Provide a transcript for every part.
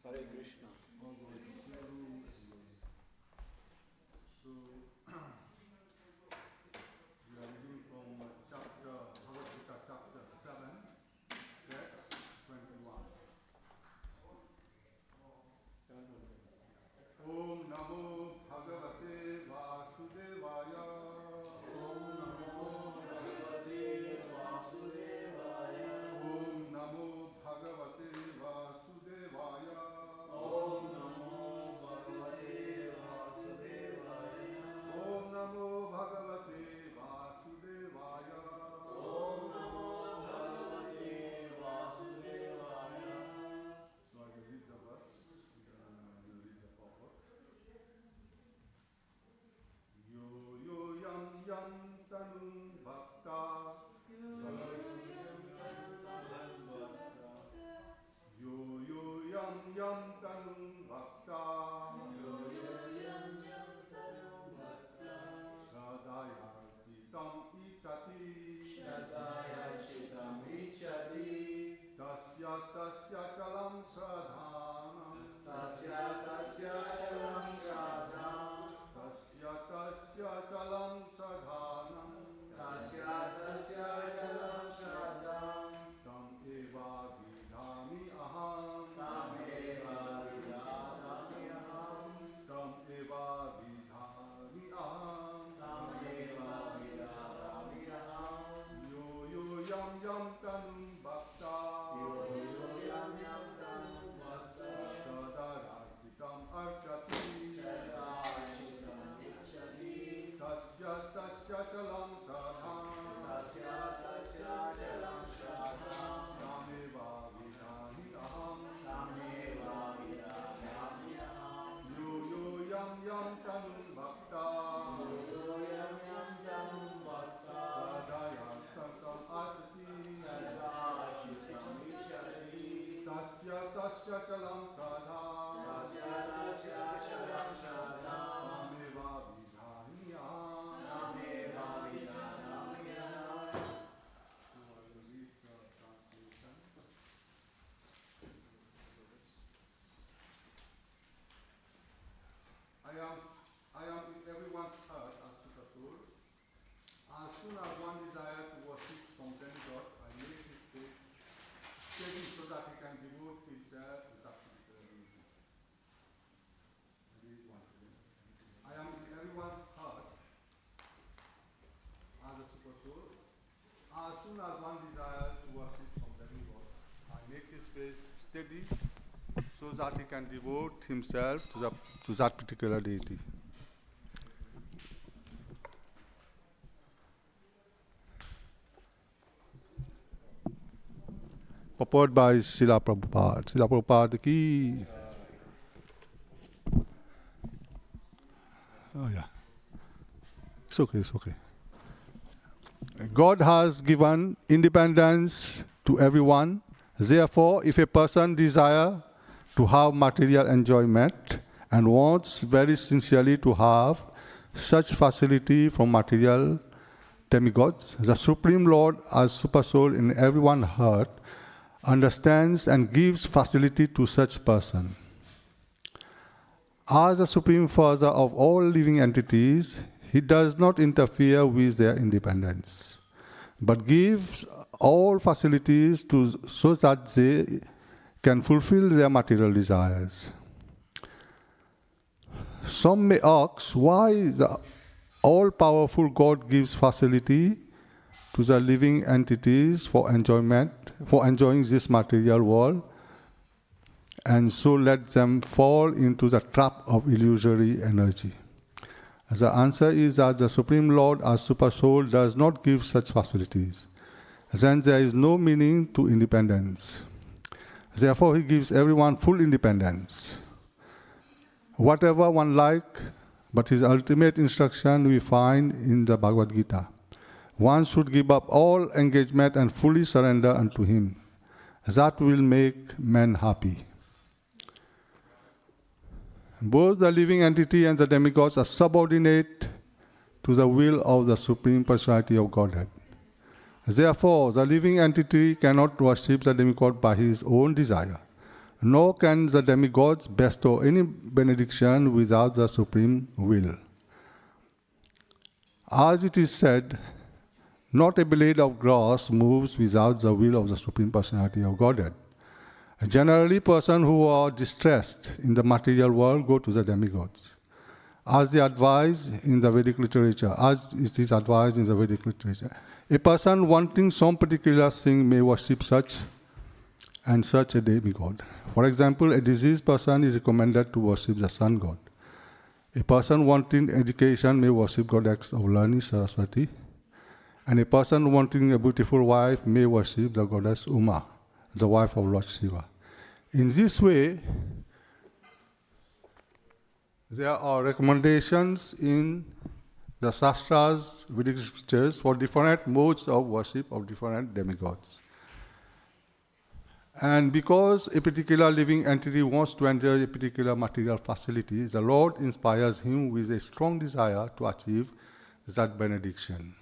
Hare Krishna. So yam tanum bhakta Shradhaya chitam ichati Tasya tasya chalam shradhanam Tasya tasya chalam shradhanam Tam eva vidhami aham Tam eva vidhami aham Yo yo yam yam tanum bhakta Shradhaya chitam archati Tasya tasya chalam shradhanam Tameva vidhami aham Yo yo yam yam tanum bhakta Shradhaya chitam archati Tasya tasya chalam shradhanam Tameva vidhami aham I am in everyone's heart as Super Soul. As soon as one desire to worship from demigod, I make his face steady so that he can devote himself to that particular religion. I read once again. I am in everyone's heart as a Super Soul. As soon as one desires to worship from demigod, I make his face steady so that he can devote himself to that particular deity. Purport by Srila Prabhupada. Srila Prabhupada ki. Oh yeah. It's okay. God has given independence to everyone. Therefore, if a person desires to have material enjoyment and wants very sincerely to have such facility from material demigods, the Supreme Lord as Super Soul in everyone's heart understands and gives facility to such person. As the Supreme Father of all living entities, he does not interfere with their independence, but gives all facilities so that they can fulfill their material desires. Some may ask why the all-powerful God gives facility to the living entities for enjoying this material world, and so let them fall into the trap of illusory energy. The answer is that the Supreme Lord as Super Soul does not give such facilities. Then there is no meaning to independence. Therefore, he gives everyone full independence. Whatever one like, but his ultimate instruction we find in the Bhagavad Gita. One should give up all engagement and fully surrender unto him. That will make men happy. Both the living entity and the demigods are subordinate to the will of the Supreme Personality of Godhead. Therefore, the living entity cannot worship the demigod by his own desire, nor can the demigods bestow any benediction without the supreme will. As it is said, not a blade of grass moves without the will of the Supreme Personality of Godhead. Generally, persons who are distressed in the material world go to the demigods. As they advise in the Vedic literature, as it is advised in the Vedic literature, a person wanting some particular thing may worship such and such a demigod. For example, a diseased person is recommended to worship the sun god. A person wanting education may worship goddess of learning, Saraswati. And a person wanting a beautiful wife may worship the goddess Uma, the wife of Lord Shiva. In this way, there are recommendations in the Shastras, Vedic scriptures, for different modes of worship of different demigods. And because a particular living entity wants to enjoy a particular material facility, the Lord inspires him with a strong desire to achieve that benediction.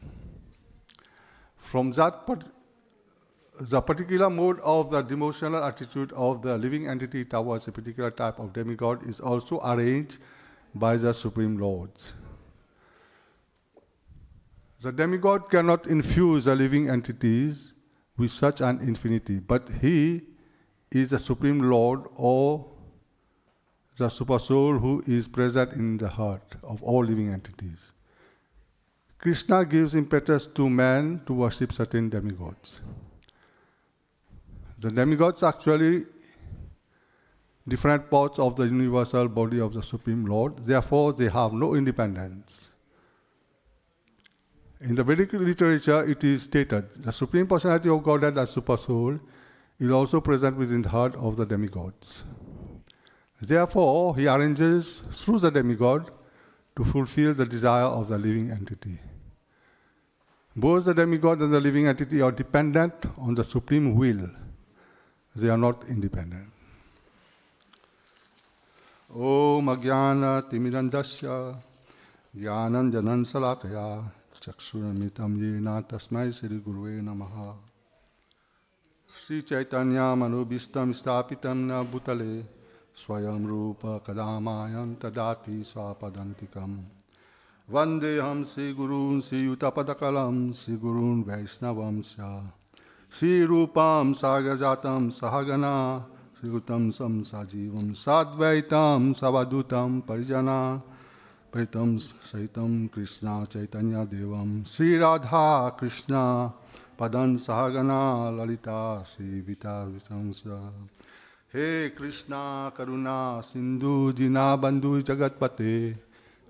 From the particular mode of the devotional attitude of the living entity towards a particular type of demigod is also arranged by the Supreme Lord. The demigod cannot infuse the living entities with such an infinity, but he is the Supreme Lord or the Supersoul who is present in the heart of all living entities. Krishna gives impetus to man to worship certain demigods. The demigods are actually different parts of the universal body of the Supreme Lord, therefore they have no independence. In the Vedic literature, it is stated, the Supreme Personality of Godhead as Supersoul is also present within the heart of the demigods. Therefore, he arranges through the demigod to fulfill the desire of the living entity. Both the demigod and the living entity are dependent on the Supreme Will. They are not independent. Om Ajnana Timirandasya Jnananjanan Salakaya Chakshuramitam Yena Tasmai Sri Guruve Namaha Sri Chaitanya Manobhistam Stapitam Na Bhutale Swayam Rupa Kadamayam Tadati Swapadantikam Vandeham Sri Gurun Sri Utapadakalam Sri Gurun Vaisnavam Sya Sri Rupam Sagajatam Sahagana Sri Utam Sam Sajivam Sadvaitam Savadutam Parijana Paitam Saitam Krishna Chaitanya Devam Sri Radha Krishna Padan Sahagana Lalita Sri Vita Visamsa He Krishna Karuna Sindhu Dina Bandhu Jagatpate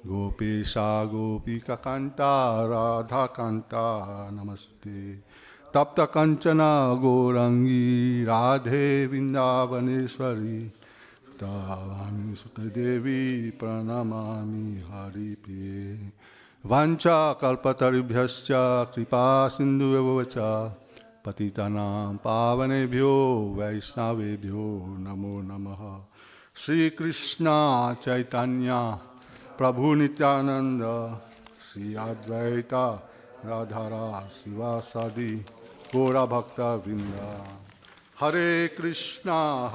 Gopesha Gopika Kanta Radha Kanta Namaste Tapta Kanchana Gorangi Radhe Vrindavaneshwari Tavani Sutta Devi Pranamami Haripriye Vancha Kalpataribhyascha Kripa Sindhu Evavacha Patitanam Pavanebhyo Vaisnavebhyo Namo Namaha Sri Krishna Chaitanya Prabhu Nityananda Sri Advaita Radhara Sivasadi Gora Bhakta Vrinda Hare Krishna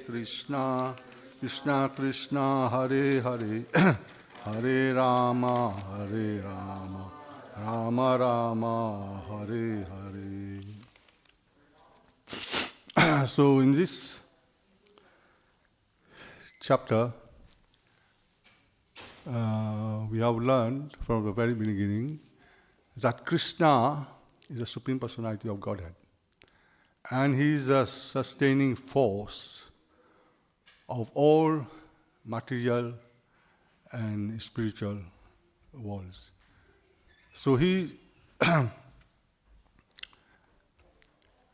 Krishna Krishna Hare Hare Hare Rama Rama Rama Hare Hare. So in this chapter, we have learned from the very beginning that Krishna is the Supreme Personality of Godhead. And he is a sustaining force of all material and spiritual worlds. So he's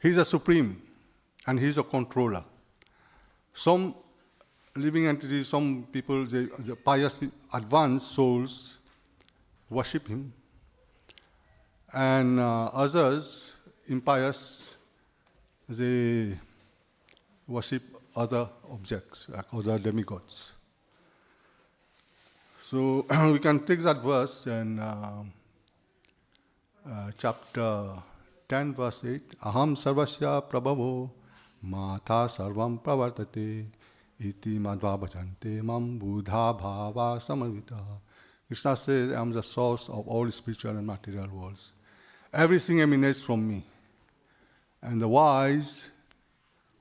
a supreme and he's a controller. Some living entities, some people, the pious, advanced souls worship him, and others, impious, they worship other objects, like other demigods. So we can take that verse in chapter 10, verse 8. Aham sarvasya prabhavo mata sarvam pravartate iti madhva bhajante mam buddha bhava samavita. Krishna says, I am the source of all spiritual and material worlds. Everything emanates from me. And the wise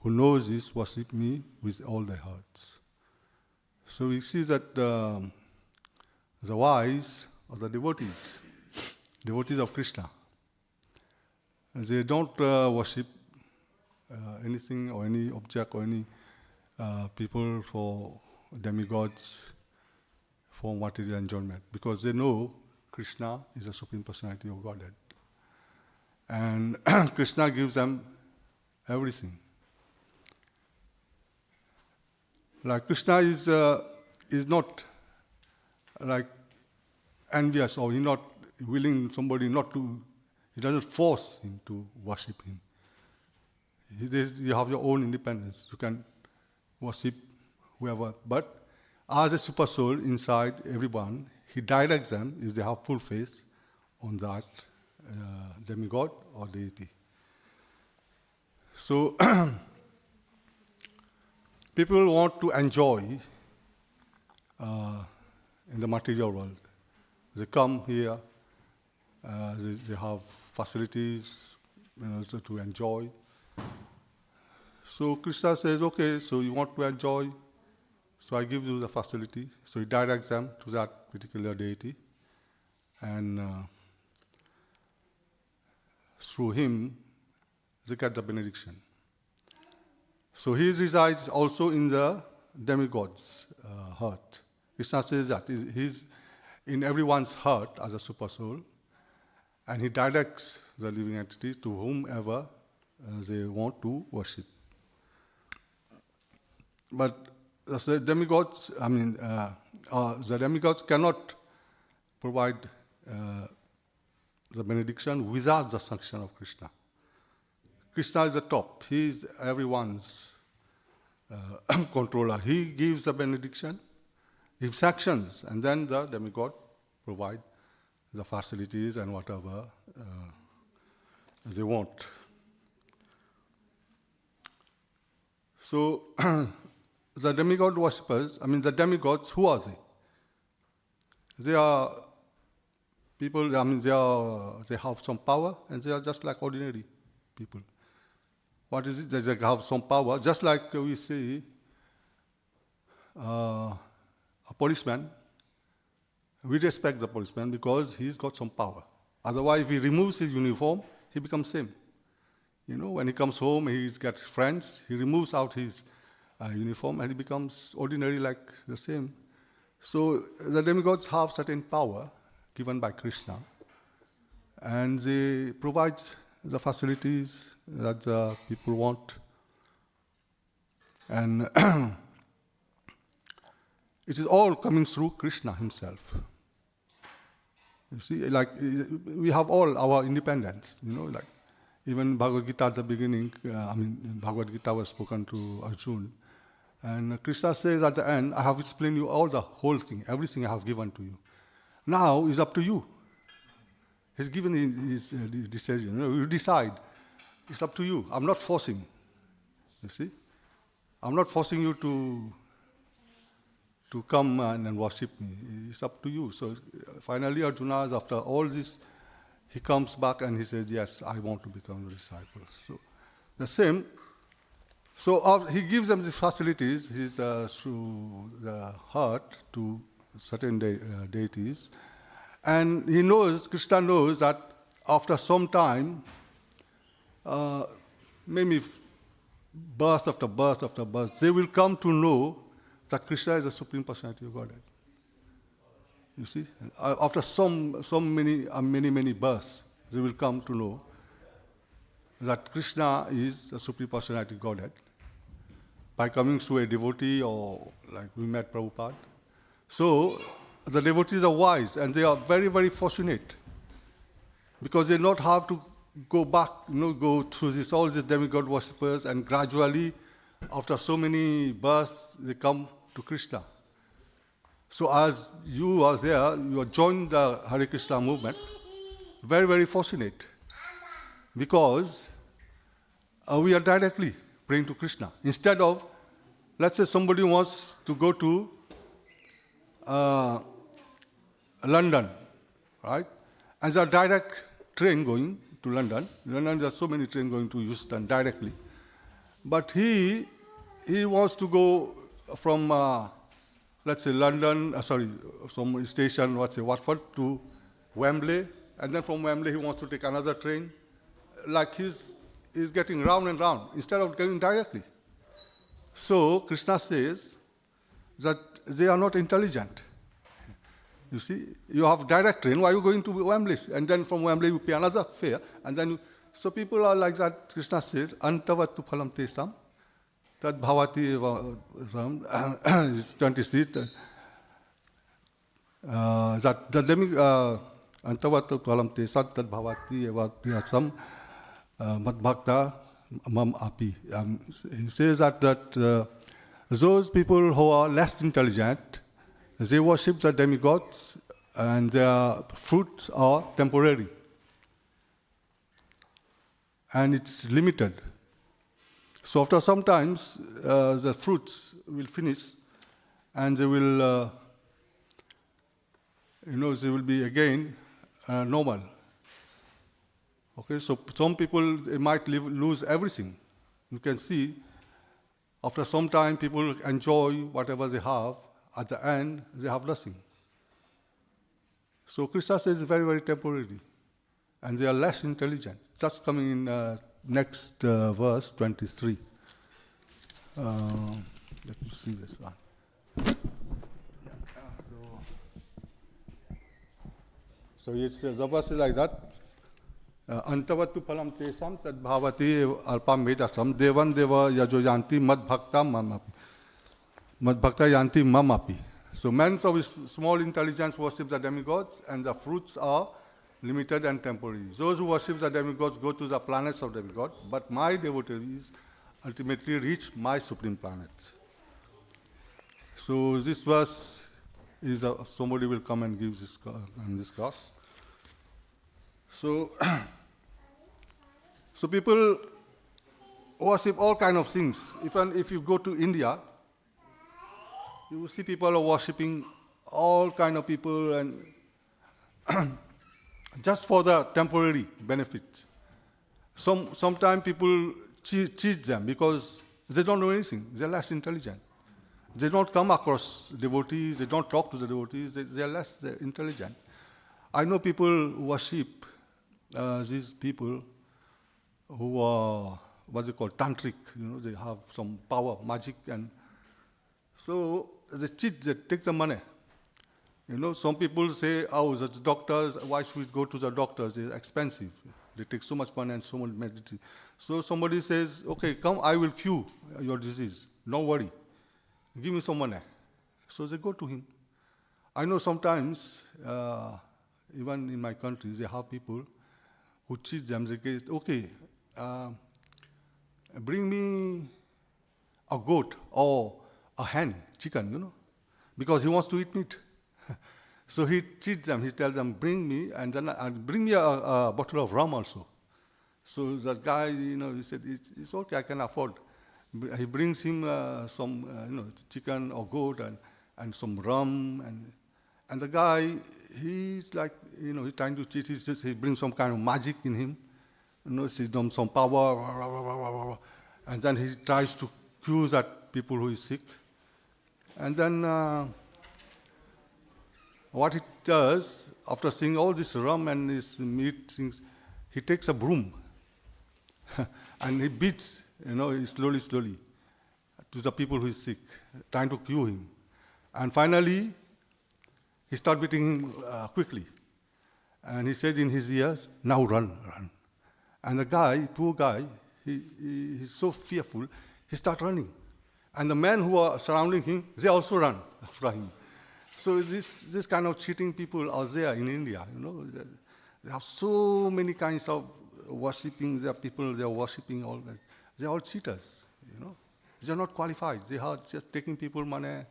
who knows this worship me with all their hearts. So we see that the wise are the devotees of Krishna. They don't worship anything or any object or any people for demigods, for material enjoyment, because they know Krishna is the Supreme Personality of Godhead. And Krishna gives them everything. Like Krishna is not like envious, or he's not willing somebody not to, he doesn't force him to worship him. You have your own independence. You can worship whoever. But as a super soul inside everyone, he directs them if they have full faith on that demigod or deity. So people want to enjoy in the material world. They come here, they have facilities to enjoy. So Krishna says, okay, so you want to enjoy, so I give you the facility. So he directs them to that particular deity. And through him, they get the benediction. So he resides also in the demigod's heart. Krishna says that he's in everyone's heart as a super soul, and he directs the living entity to whomever they want to worship. But the demigods, the demigods cannot provide the benediction without the sanction of Krishna. Krishna is the top. He is everyone's controller. He gives the benediction, he sanctions, and then the demigod provide the facilities and whatever they want. So the demigod worshippers, the demigods, who are they? They are people, they have some power, and they are just like ordinary people. What is it? They have some power, just like we see a policeman. We respect the policeman because he's got some power. Otherwise, if he removes his uniform, he becomes same. When he comes home, he gets friends, he removes out his uniform and he becomes ordinary like the same. So the demigods have certain power given by Krishna, and they provide the facilities that the people want. And it is all coming through Krishna himself. You see, like we have all our independence, like even Bhagavad Gita at the beginning, Bhagavad Gita was spoken to Arjuna. And Krishna says at the end, I have explained you all the whole thing, everything I have given to you. Now it's up to you. He's given his decision. You decide. It's up to you. I'm not forcing. You see? I'm not forcing you to come and worship me. It's up to you. So finally Arjuna, after all this, he comes back and he says, yes, I want to become a disciple. So the same. So he gives them the facilities through the heart to certain deities. And he knows, Krishna knows that after some time, maybe birth after birth after birth, they will come to know that Krishna is the Supreme Personality of Godhead. You see? After many births, they will come to know that Krishna is the Supreme Personality of Godhead by coming through a devotee, or like we met Prabhupada. So the devotees are wise and they are very, very fortunate because they not have to go back, go through all these demigod worshippers, and gradually, after so many births, they come to Krishna. So as you are there, you are joined the Hare Krishna movement, very, very fortunate because we are directly praying to Krishna. Instead of, let's say somebody wants to go to London, right? And there's a direct train going to London. London, there are so many trains going to Houston directly. But he wants to go from, let's say London, some station, Watford to Wembley, and then from Wembley he wants to take another train. Like he's getting round and round instead of going directly. So Krishna says that they are not intelligent. You see, you have direct train, why are you going to Wembley? And then from Wembley you pay another fare, and then so people are like that. Krishna says, Antavattu phalam tesam, tad bhavati is 26. That the Antavattu phalam tesam, tad bhavati evatyasam, mad bhakta mam api. He says that those people who are less intelligent, they worship the demigods, and their fruits are temporary, and it's limited. So after some times, the fruits will finish, and they will, they will be again normal. Okay, so some people, they might lose everything. You can see, after some time, people enjoy whatever they have. At the end, they have nothing. So Krishna says it's very, very temporary, and they are less intelligent. That's coming in next verse 23. Let me see this one. So the verse is like that. Antavatu phalam tesam tad bhavati alpam vedasam devan deva yajo yanti mad bhakta mamapi. Mad bhakta yanti mamapi. So men of small intelligence worship the demigods, and the fruits are limited and temporary. Those who worship the demigods go to the planets of demigods, but my devotees ultimately reach my supreme planet. So this verse is somebody will come and give this in this class. So, so people worship all kind of things. Even if you go to India, you will see people are worshipping all kind of people, and just for the temporary benefit. Sometimes people cheat them because they don't know anything. They're less intelligent. They don't come across devotees. They don't talk to the devotees. They're less intelligent. I know people worship these people who are what's it called, tantric. They have some power, magic, and so they cheat. They take the money. Some people say, "Oh, the doctors. Why should we go to the doctors? They're expensive. They take so much money and so much medicine." So somebody says, "Okay, come. I will cure your disease. Don't worry. Give me some money." So they go to him. I know sometimes, even in my country, they have people who cheat them. They say, "Okay, bring me a goat or a hen, chicken, because he wants to eat meat." So he cheats them. He tells them, "Bring me, and then bring me a bottle of rum also." So that guy, he said, "It's okay, I can afford." He brings him some, chicken or goat and some rum, and the guy, he's like, he's trying to cheat. He brings some kind of magic in him, he's done some power, and then he tries to cure that people who is sick. And then what he does, after seeing all this rum and his meat things, he takes a broom and he beats, slowly to the people who is sick, trying to cure him. And finally, he started beating him quickly. And he said in his ears, "Now run." And the guy, poor guy, he's so fearful, he starts running. And the men who are surrounding him, they also run after him. So this kind of cheating people are there in India. They have so many kinds of worshipping. There are people, they are worshipping all that. They are all cheaters. They are not qualified. They are just taking people money,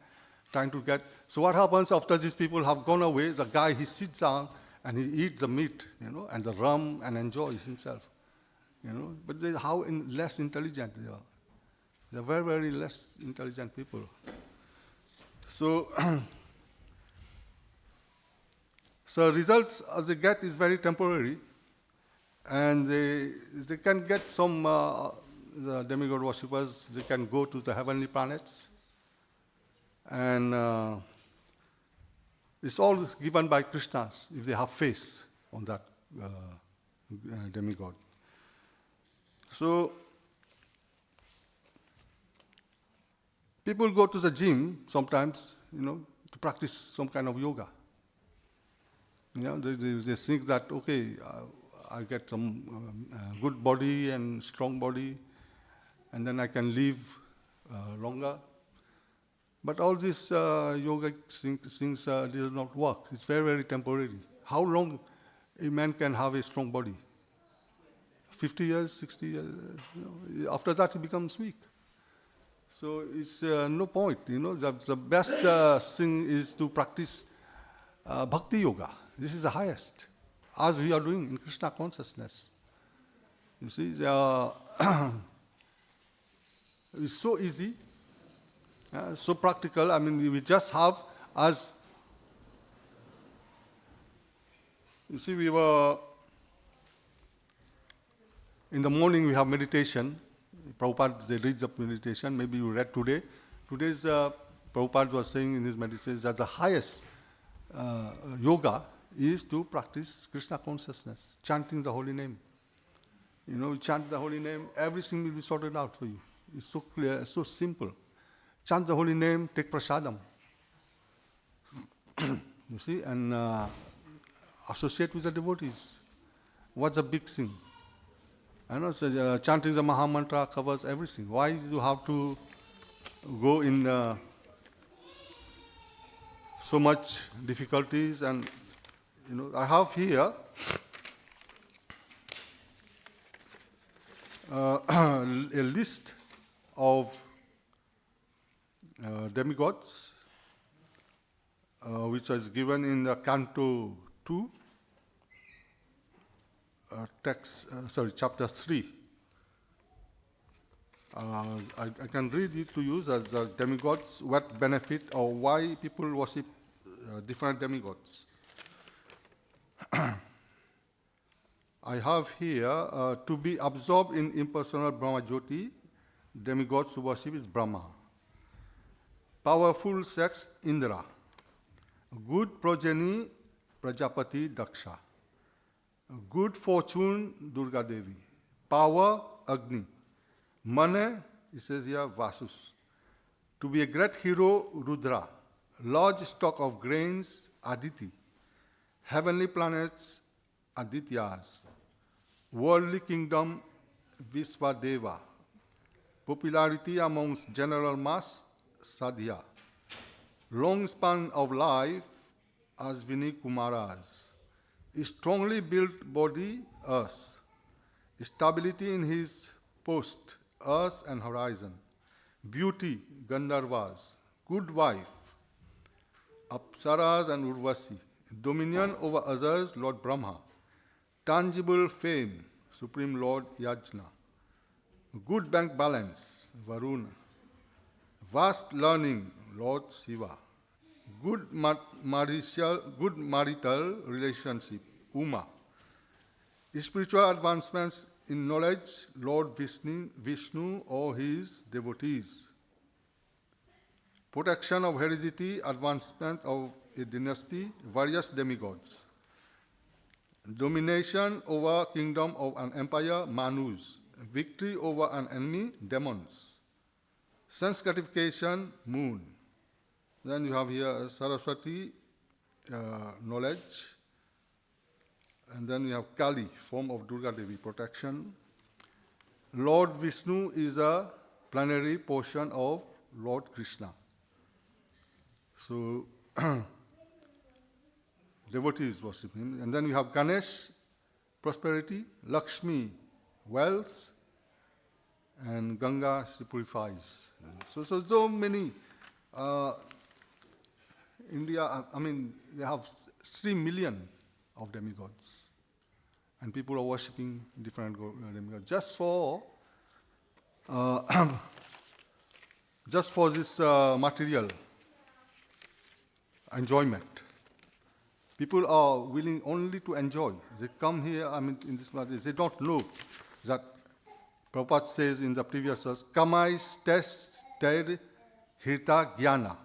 trying to get. So what happens after these people have gone away? The guy, he sits down and he eats the meat, and the rum, and enjoys himself. But how less intelligent they are. They are very, very less intelligent people. So, so results as they get is very temporary, and they can get some the demigod worshippers. They can go to the heavenly planets, and it's all given by Krishna if they have faith on that demigod. So people go to the gym sometimes, to practice some kind of yoga. They think that, okay, I get some good body and strong body, and then I can live longer. But all these yoga things does not work. It's very, very temporary. How long a man can have a strong body? 50 years, 60 years, after that he becomes weak. So it's no point, the best thing is to practice bhakti yoga. This is the highest, as we are doing in Krishna consciousness. You see, it's so easy, so practical. I mean, we just have as, you see, we were, in the morning we have meditation. Prabhupada, they reads up meditation, maybe you read today. Today's Prabhupada was saying in his meditation that the highest yoga is to practice Krishna consciousness, chanting the holy name. You chant the holy name, everything will be sorted out for you. It's so clear, it's so simple. Chant the holy name, take prasadam. You see, and associate with the devotees. What's the big thing? I know, so, chanting the Maha Mantra covers everything. Why do you have to go in so much difficulties? And I have here a list of demigods, which is given in the Canto 2, chapter 3. I can read it to you as the demigods, what benefit or why people worship different demigods. I have here, to be absorbed in impersonal Brahma Jyoti, demigods to worship is Brahma. Powerful sex, Indra. Good progeny, Prajapati, Daksha. Good fortune, Durga Devi. Power, Agni. Money, it says here, Vasus. To be a great hero, Rudra. Large stock of grains, Aditi. Heavenly planets, Adityas. Worldly kingdom, Visvadeva. Popularity amongst general mass, Sadhya. Long span of life, Asvini Kumaras. Strongly built body, Earth. Stability in his post, Earth and horizon. Beauty, Gandharvas. Good wife, Apsaras and Urvasi. Dominion over others, Lord Brahma. Tangible fame, Supreme Lord Yajna. Good bank balance, Varuna. Vast learning, Lord Shiva. Good marital relationship, Uma. Spiritual advancements in knowledge, Lord Vishnu or his devotees. Protection of heredity, advancement of a dynasty, various demigods. Domination over kingdom of an empire, Manus. Victory over an enemy, demons. Sense gratification, moon. Then you have here Saraswati, knowledge. And then you have Kali, form of Durga Devi, protection. Lord Vishnu is a plenary portion of Lord Krishna. So, devotees worship him. And then you have Ganesh, prosperity. Lakshmi, wealth. And Ganga, she purifies. So many. India, they have 3 million of demigods. And people are worshipping different demigods just for this material enjoyment. People are willing only to enjoy. They come here, in this matter, they don't know that Prabhupada says in the previous verse, Kamais tes ted hirta jnana.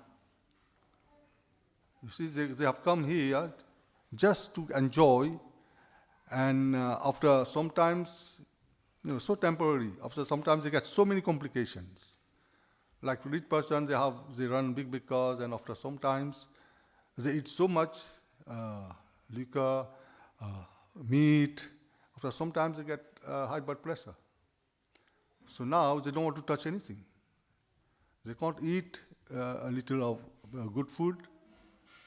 You see, they have come here just to enjoy, and after sometimes, so temporary, after sometimes they get so many complications. Like rich person, they run big cars, and after sometimes they eat so much liquor, meat, after sometimes they get high blood pressure. So now they don't want to touch anything. They can't eat a little of good food,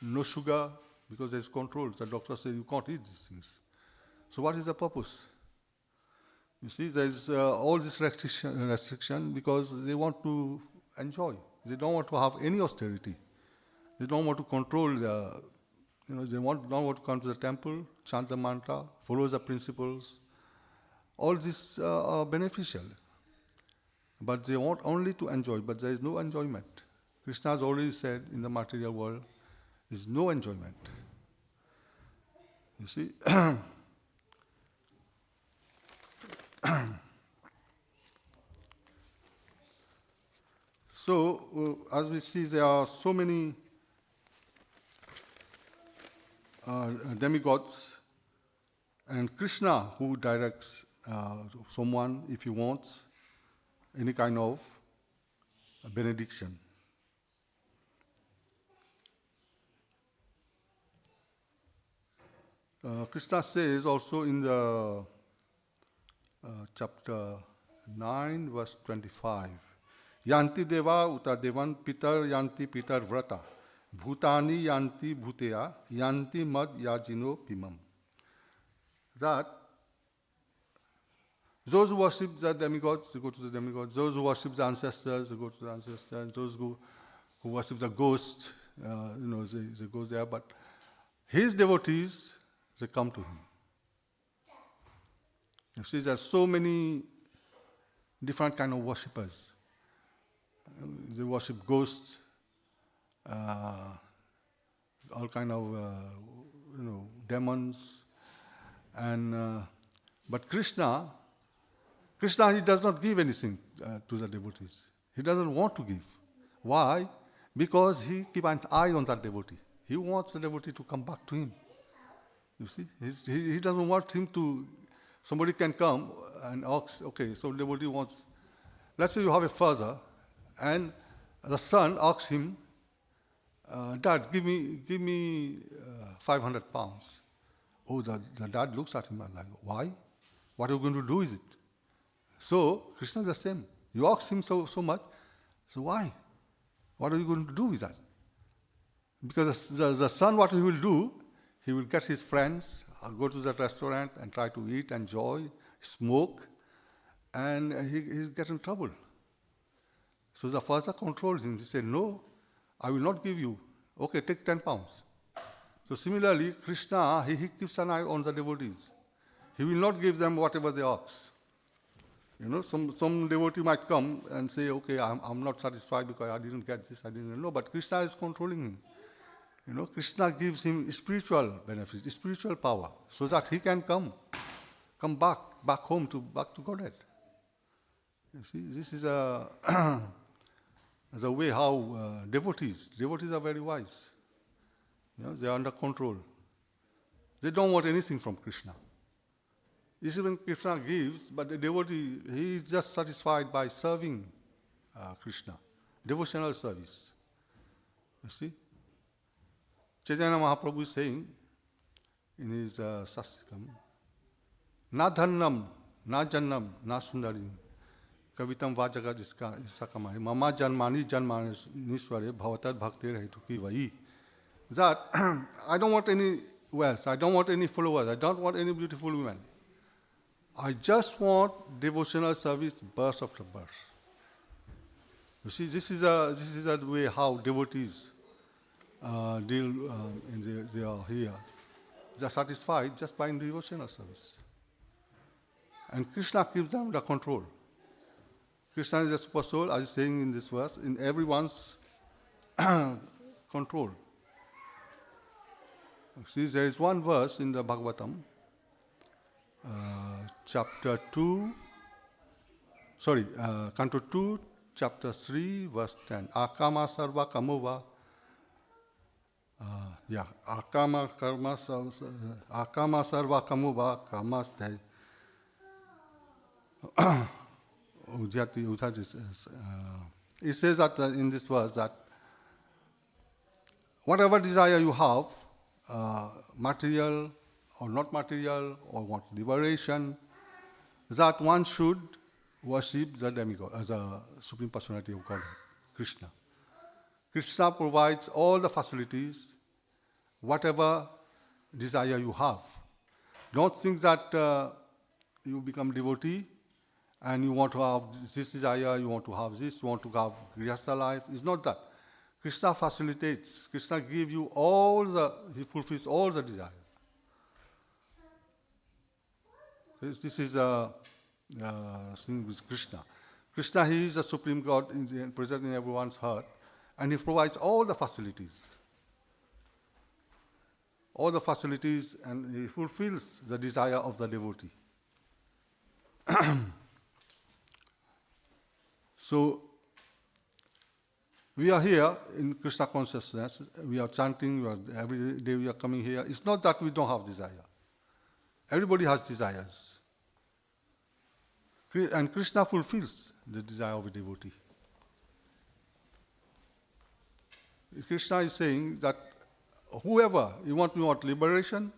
no sugar, because there's control. The doctor says you can't eat these things. So what is the purpose? You see, there is all this restriction because they want to enjoy. They don't want to have any austerity. They don't want to control they don't want to come to the temple, chant the mantra, follow the principles. All this are beneficial. But they want only to enjoy, but there is no enjoyment. Krishna has already said in the material world, there is no enjoyment. You see? So, as we see, there are so many demigods, and Krishna who directs someone if he wants any kind of benediction. Krishna says also in the chapter 9, verse 25, Yanti deva uta devan pitar yanti pitar vrata, bhutani yanti bhuteya, yanti mad yajino pimam. That those who worship the demigods, they go to the demigods. Those who worship the ancestors, they go to the ancestors. Those who worship the ghost, they go there. But his devotees, they come to him. You see, there are so many different kind of worshippers. They worship ghosts, all kind of demons, and but Krishna, he does not give anything to the devotees. He doesn't want to give. Why? Because he keeps an eye on that devotee. He wants the devotee to come back to him. You see, he doesn't want him to. Somebody can come and ask, okay, so the devotee wants. Let's say you have a father, and the son asks him, Dad, give me 500 pounds. Oh, the dad looks at him and like, why? What are you going to do with it? So Krishna is the same. You ask him so much, so why? What are you going to do with that? Because the son, what he will do, he will get his friends, go to that restaurant and try to eat, enjoy, smoke, and he'll get in trouble. So the father controls him. He said, no, I will not give you. Okay, take 10 pounds. So similarly, Krishna, he keeps an eye on the devotees. He will not give them whatever they ask. Some devotee might come and say, okay, I'm not satisfied because I didn't get this, I didn't know. But Krishna is controlling him. Krishna gives him spiritual benefit, spiritual power, so that he can come back home, back to Godhead. You see, this is the way how devotees are very wise. They are under control. They don't want anything from Krishna. Even Krishna gives, but the devotee, he is just satisfied by serving Krishna, devotional service. You see? Chaitanya Mahaprabhu is saying in his Sastikam, Na dhannam, na jannam, na sundarim, kavitam vajaga sakamai, mama janmani janmanisware, bhavatad bhaktir hetuki vai. That I don't want any wealth, I don't want any followers, I don't want any beautiful women. I just want devotional service, birth after birth. You see, this is the way how devotees deal. They are here. They are satisfied just by devotional service, and Krishna keeps them under control. Krishna is the super soul, as is saying in this verse, in everyone's control. See, there is one verse in the Bhagavatam. Canto 2, chapter 3, verse 10. Akama sarva kamova. Akama sarva kamova kamaste. It says that in this verse that whatever desire you have, material or not material, or want liberation, that one should worship the demigod as a Supreme Personality of Godhead, Krishna. Krishna provides all the facilities, whatever desire you have. Don't think that you become devotee and you want to have this desire, you want to have this, you want to have Grihastha life. It's not that. Krishna facilitates. Krishna gives you he fulfills all the desires. This is a thing with Krishna. Krishna, he is the Supreme God present in everyone's heart, and he provides all the facilities. All the facilities, and he fulfills the desire of the devotee. So, we are here in Krishna consciousness, we are chanting, every day we are coming here. It's not that we don't have desire. Everybody has desires. And Krishna fulfills the desire of a devotee. Krishna is saying that whoever, you want liberation,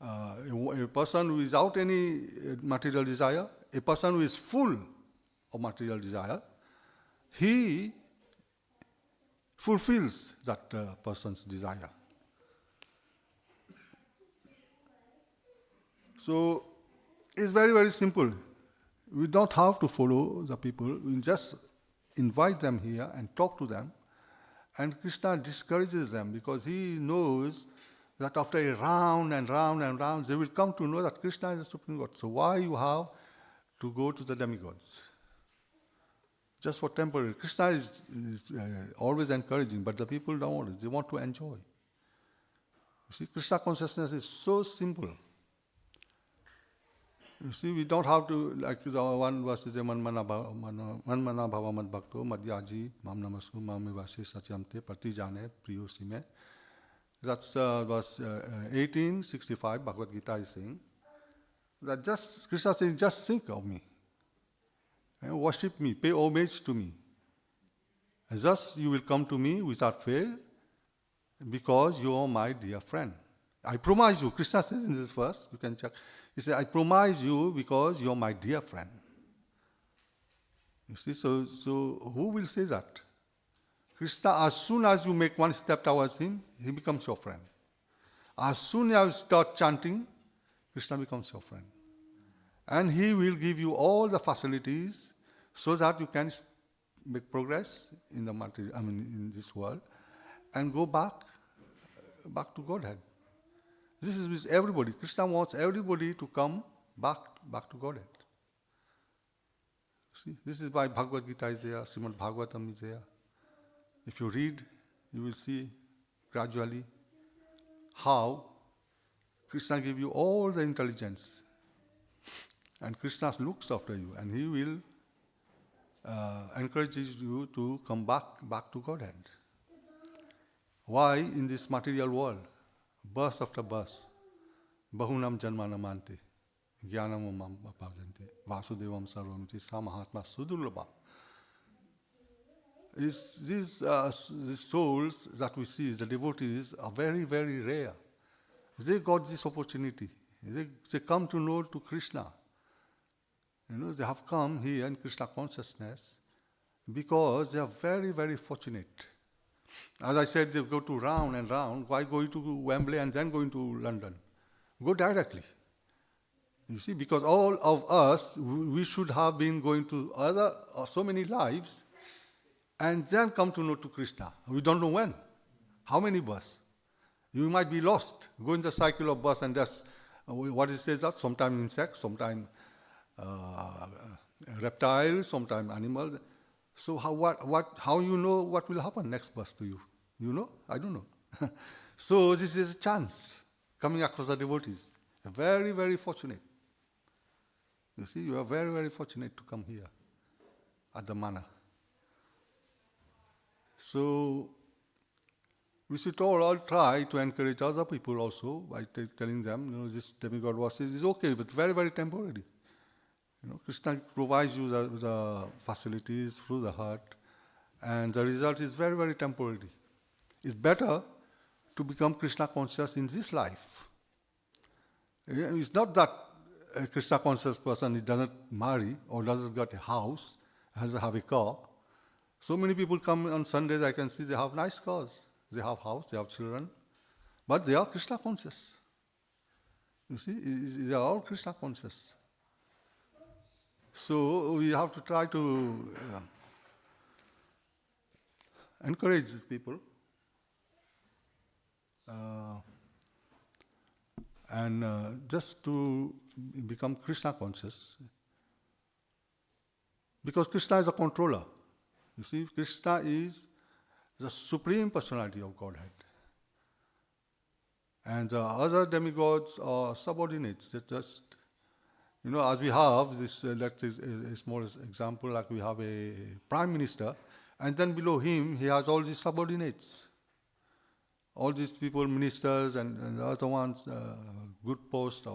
a person without any material desire, a person who is full of material desire, he fulfills that person's desire. So, it's very, very simple. We don't have to follow the people. We just invite them here and talk to them. And Krishna discourages them because he knows that after a round and round and round, they will come to know that Krishna is the Supreme God. So why you have to go to the demigods? Just for temporary. Krishna is always encouraging, but the people don't want it. They want to enjoy. You see, Krishna consciousness is so simple. You see, we don't have to, like the one verse is manmana bhava mad bhakto madhyaji mam namasku mam vasi satyamte pratijane priyo sime. That's verse 1865, Bhagavad Gita is saying. That Krishna says, just think of me. Worship me, pay homage to me. And thus you will come to me without fail because you are my dear friend. I promise you, Krishna says in this verse, you can check. He said, I promise you because you are my dear friend. You see, so who will say that? Krishna, as soon as you make one step towards him, he becomes your friend. As soon as you start chanting, Krishna becomes your friend. And he will give you all the facilities so that you can make progress in the in this world and go back to Godhead. This is with everybody. Krishna wants everybody to come back to Godhead. See, this is why Bhagavad Gita is there, Srimad Bhagavatam is there. If you read, you will see gradually how Krishna gives you all the intelligence. And Krishna looks after you, and he will encourage you to come back to Godhead. Why in this material world? Birth after birth. Bahunam janmanam ante. Jnanam mam bhavante. Vasudevam sarvamiti sa mahatma sudurlabha. These souls that we see, the devotees, are very, very rare. They got this opportunity. They come to know to Krishna. They have come here in Krishna consciousness because they are very, very fortunate. As I said, they go to round and round. Why going to Wembley and then going to London? Go directly. You see, because all of us, we should have been going to so many lives and then come to know to Krishna. We don't know when. How many births? You might be lost. Go in the cycle of birth and that's what it says that sometimes insects, sometimes reptiles, sometimes animal. So how you know what will happen next birth to you? You know? I don't know. So this is a chance coming across the devotees. Very, very fortunate. You see, you are very, very fortunate to come here at the manor. So we should all try to encourage other people also by telling them, this demigod verses is okay, but very, very temporary. Krishna provides you the facilities through the heart, and the result is very, very temporary. It's better to become Krishna conscious in this life. It's not that a Krishna conscious person doesn't marry or doesn't get a house, doesn't have a car. So many people come on Sundays, I can see they have nice cars. They have house, they have children, but they are Krishna conscious. You see, they are all Krishna conscious. So we have to try to encourage these people and just to become Krishna conscious. Because Krishna is a controller. You see, Krishna is the supreme personality of Godhead. And the other demigods are subordinates. They just, as we have this, let's say a small example, like we have a prime minister, and then below him, he has all these subordinates. All these people, ministers and the other ones, good posts,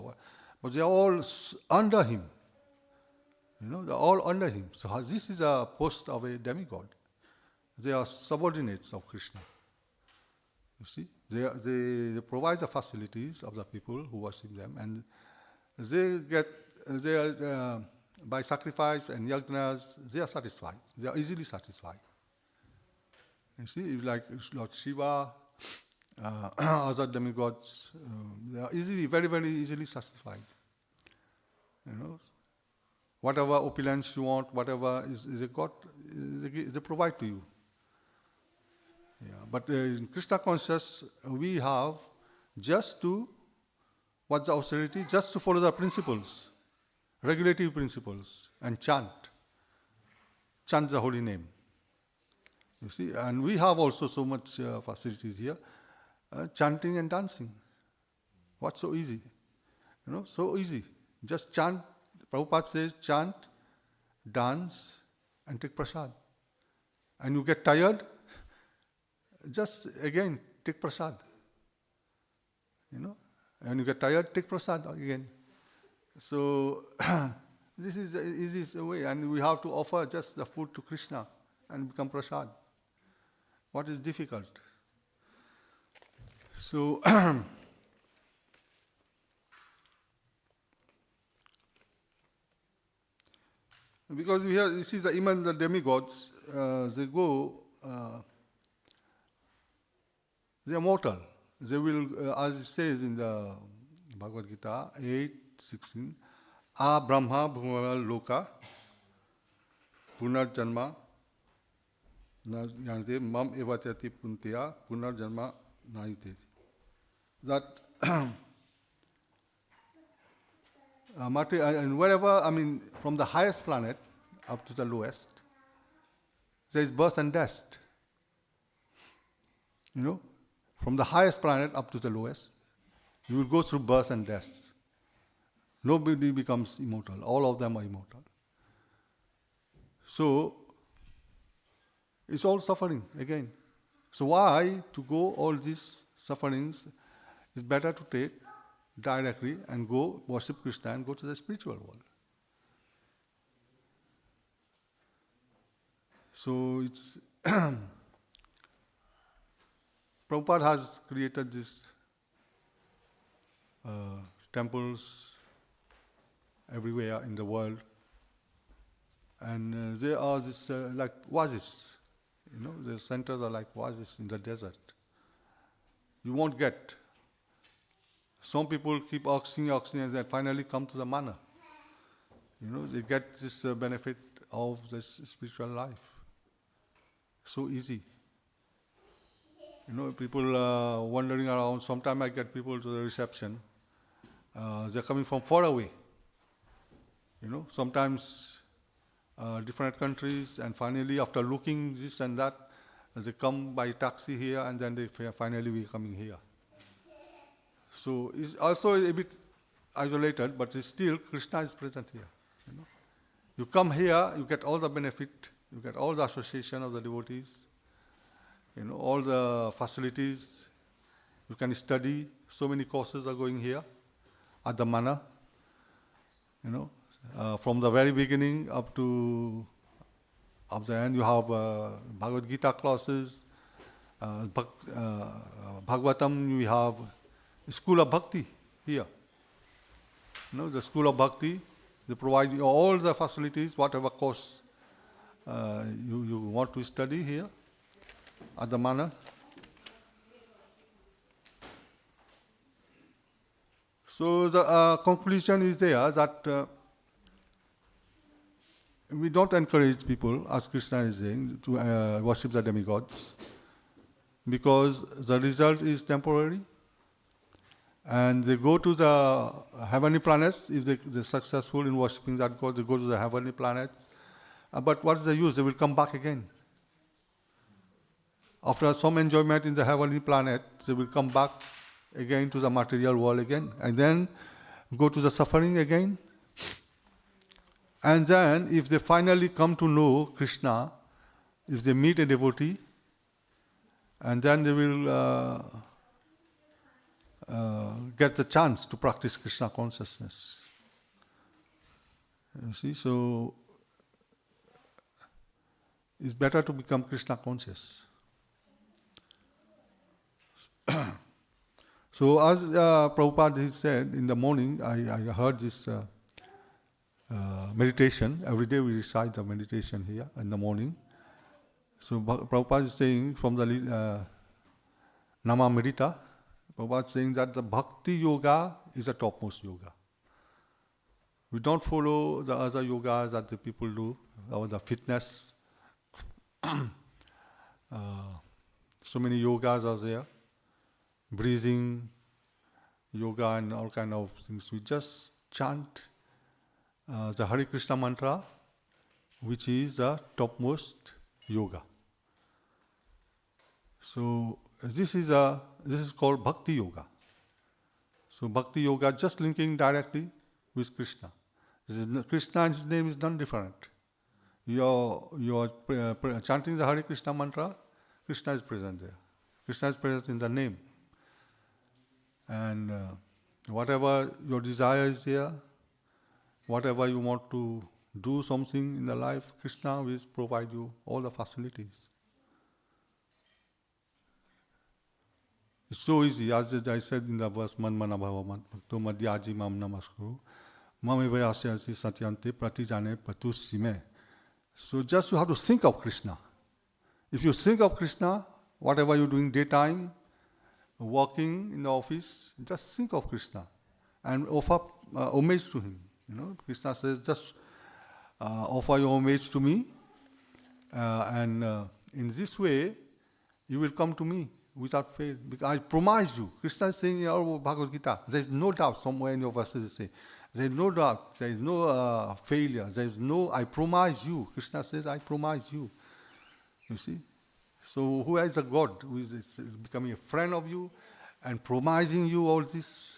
but they are all under him. They're all under him. So this is a post of a demigod. They are subordinates of Krishna. You see, they provide the facilities of the people who worship them, and they are by sacrifice and yajnas, they are satisfied. They are easily satisfied. You see, like Lord Shiva, other demigods, they are very, very easily satisfied. Whatever opulence you want, whatever is a god, they provide to you. Yeah, but in Krishna conscious, we have just to, what's the austerity? Just to follow the principles, regulative principles, and chant the holy name. You see, and we have also so much facilities here, chanting and dancing. What's so easy? So easy. Just chant. Prabhupada says, chant, dance, and take prasad. And you get tired, just again take prasad. And you get tired, take prasad again. So this is the easiest way, and we have to offer just the food to Krishna and become prasad. What is difficult? So because you see even the demigods, they go, they are mortal. They will, as it says in the Bhagavad Gita 8:16, A Brahma Bhumala Loka Punar Janma Nante Mam Evatati Puntiya Punar Janma Naite. That and wherever, from the highest planet up to the lowest, there is birth and death. From the highest planet up to the lowest, you will go through birth and death. Nobody becomes immortal. All of them are immortal. So, it's all suffering again. So why to go all these sufferings? It's better to take directly and go worship Krishna and go to the spiritual world. So it's Prabhupada has created these temples everywhere in the world, and there are this like oases. The centers are like oases in the desert. You won't get. Some people keep asking, and then finally come to the manor. They get this benefit of this spiritual life. So easy. People wandering around. Sometimes I get people to the reception. They're coming from far away. Sometimes different countries, and finally after looking this and that, they come by taxi here, and then they finally be coming here. So it's also a bit isolated, but still Krishna is present here. You come here, you get all the benefit, you get all the association of the devotees, all the facilities. You can study. So many courses are going here at the manor. From the very beginning up to the end, you have Bhagavad Gita classes, Bhagavatam. We have School of Bhakti here. The School of Bhakti, they provide you all the facilities, whatever course you want to study here at the manor. So the conclusion is there that we don't encourage people, as Krishna is saying, to worship the demigods, because the result is temporary, and they go to the heavenly planets. If they're successful in worshipping that god, they go to the heavenly planets. But what's the use? They will come back again. After some enjoyment in the heavenly planet, they will come back again to the material world again, and then go to the suffering again. And then, if they finally come to know Krishna, if they meet a devotee, and then they will get the chance to practice Krishna consciousness. You see, so it's better to become Krishna conscious. So as Prabhupada said, in the morning, I heard this meditation. Every day we recite the meditation here in the morning. So Prabhupada is saying from the Nama Medita, Prabhupada is saying that the Bhakti Yoga is the topmost yoga. We don't follow the other yogas that the people do, or the fitness. So many yogas are there. Breathing, yoga, and all kind of things. We just chant the Hare Krishna mantra, which is the topmost yoga. So this is called Bhakti Yoga. So Bhakti Yoga just linking directly with Krishna. Krishna and his name is none different. You are chanting the Hare Krishna mantra, Krishna is present there. Krishna is present in the name. And whatever your desire is there, whatever you want to do something in the life, Krishna will provide you all the facilities. It's so easy, as I said in the verse, Man mana bhava bhakto madhyaji mam namaskuru, mame vayasyasi satyante pratijane patusime. So just you have to think of Krishna. If you think of Krishna, whatever you're doing daytime, walking in the office, just think of Krishna and offer homage to him. You know, Krishna says, just offer your homage to me, and in this way, you will come to me without fail. Because I promise you, Krishna is saying in our Bhagavad Gita, there is no doubt, somewhere in your verses say, there is no doubt, there is no failure, there is no, I promise you. Krishna says, I promise you. You see? So who is a God who is becoming a friend of you and promising you all this,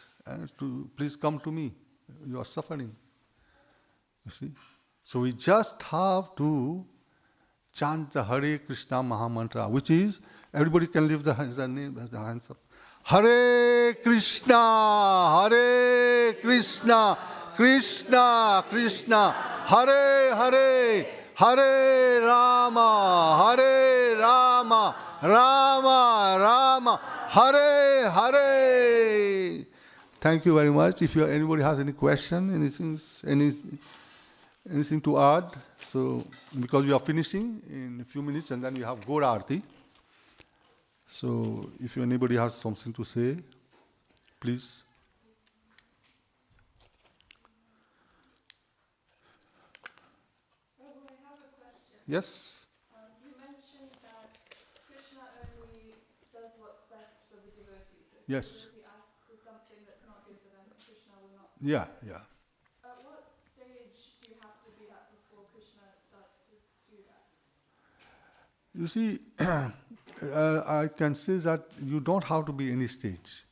to please come to me, you are suffering. You see? So we just have to chant the Hare Krishna Maha Mantra, which is, everybody can lift the hands up. Hare Krishna, Krishna Krishna, Hare Hare, Hare Rama, Rama Rama, Hare Hare. Thank you very much. If anybody has any question, anything to add, so because we are finishing in a few minutes and then we have Gaur Aarti. So if anybody has something to say, please. I have a question. Yes? You mentioned that Krishna only does what's best for the devotees. If Yes. the devotee asks for something that's not good for them, Krishna will not. Yeah. At what stage do you have to be at before Krishna starts to do that? You see, I can say that you don't have to be any stage.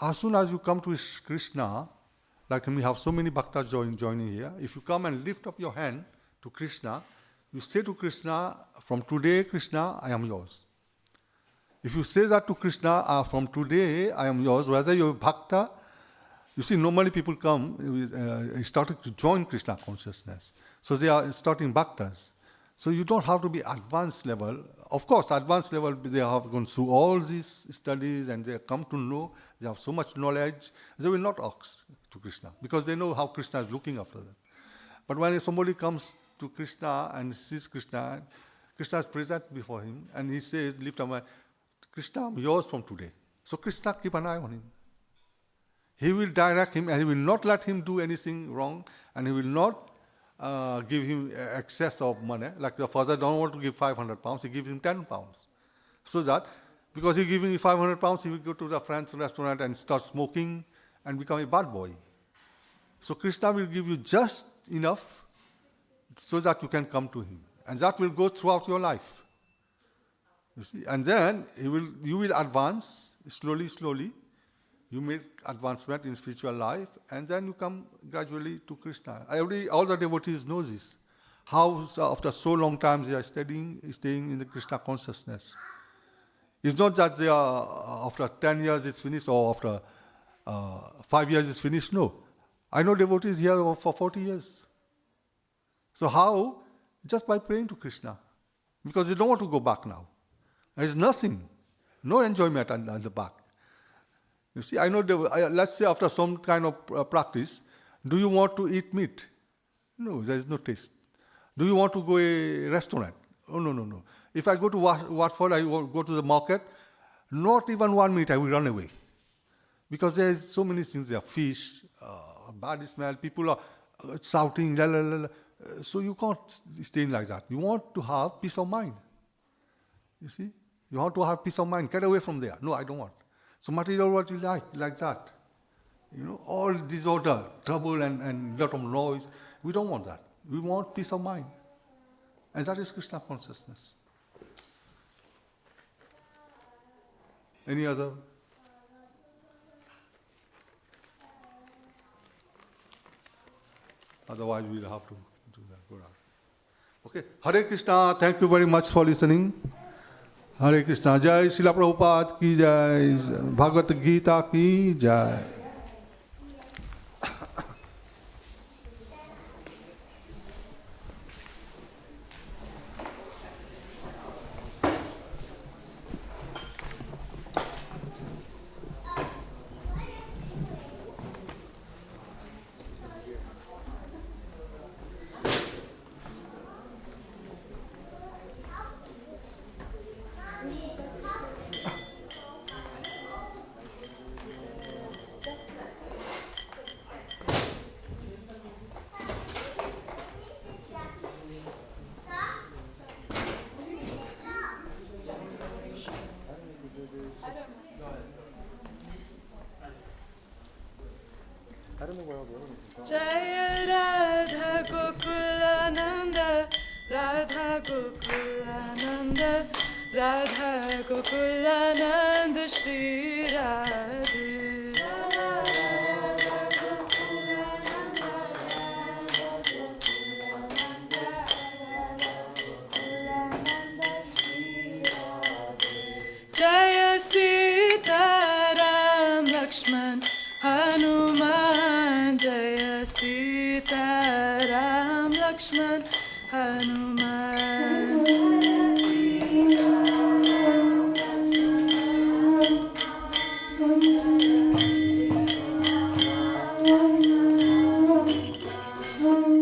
As soon as you come to Krishna, like we have so many bhaktas joining here, if you come and lift up your hand to Krishna, you say to Krishna, from today, Krishna, I am yours. If you say that to Krishna, from today, I am yours, whether you're a bhakta, you see, normally people come, starting to join Krishna consciousness. So they are starting bhaktas. So you don't have to be advanced level. Of course, advanced level, they have gone through all these studies and they come to know, they have so much knowledge, they will not ask to Krishna because they know how Krishna is looking after them. But when somebody comes to Krishna and sees Krishna, Krishna is present before him and he says, lift up my, Krishna, I'm yours from today. So Krishna, keep an eye on him. He will direct him and he will not let him do anything wrong and he will not give him excess of money. Like the father don't want to give 500 pounds, he gives him 10 pounds. So that, because he giving him 500 pounds, he will go to the friend's restaurant and start smoking and become a bad boy. So Krishna will give you just enough so that you can come to him. And that will go throughout your life. You see? And then you will advance slowly. You make advancement in spiritual life, and then you come gradually to Krishna. All the devotees know this. How after so long time they are staying in the Krishna consciousness. It's not that they are after 10 years it's finished or after 5 years it's finished. No. I know devotees here for 40 years. So how? Just by praying to Krishna. Because they don't want to go back now. There is nothing. No enjoyment at the back. You see, I know, let's say after some kind of practice, do you want to eat meat? No, there is no taste. Do you want to go to a restaurant? Oh, no. If I go to Watford, I go to the market, not even 1 minute, I will run away. Because there is so many things there, fish, bad smell, people are shouting, la, la, la, la. So you can't stay like that. You want to have peace of mind. You see? You want to have peace of mind. Get away from there. No, I don't want. So material what you like that. You know, all disorder, trouble and lot of noise. We don't want that. We want peace of mind. And that is Krishna consciousness. Any other? Otherwise we'll have to do that. Go out. Okay. Hare Krishna, thank you very much for listening. Hare Krishna, Jai Srila Prabhupada ki Jai, Bhagavad Gita ki Jai. Jaya Radha Gokulananda, Radha Gokulananda, Radha Gokulananda Shri Radhe. Jaya Sita Ram Lakshman Hanuman, Jaya Sita Ram Lakshman Hanuman.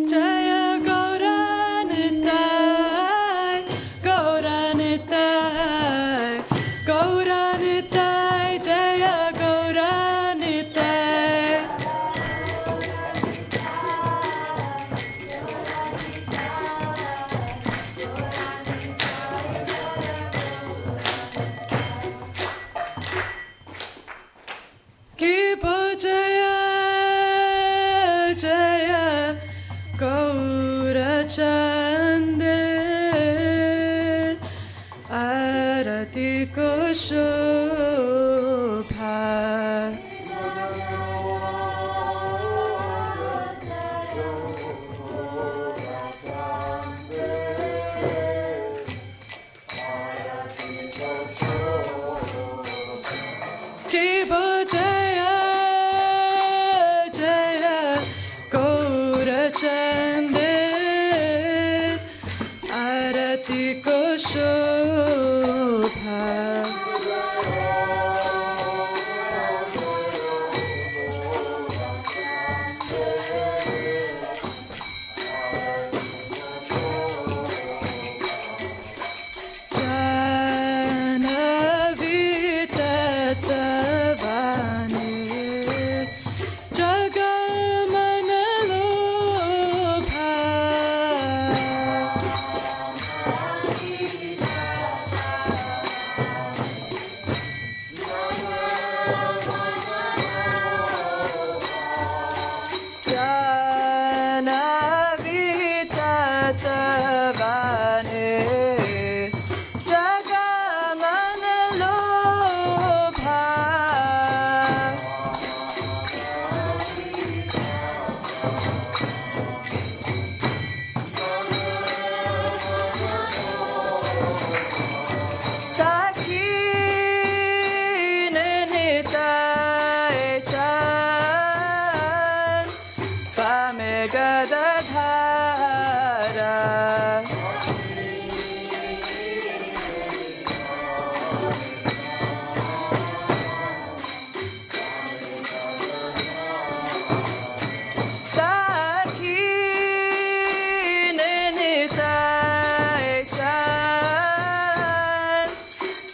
Jaya Gauranitai, Gauranitai, Gauranitai, Jaya Gauranitai. Kipo Jaya, Jaya Gaurachande, Arati Kushubha. Kipo Jaya, Jaya Gaurachande, Arati Kushubha. Janavita Tavan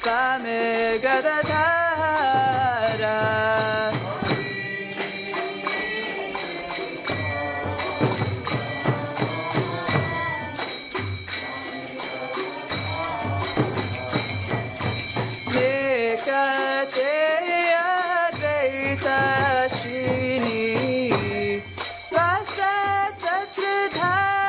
Same Gadadhara. Nekate Advaita Shini Rasa Tatridhara.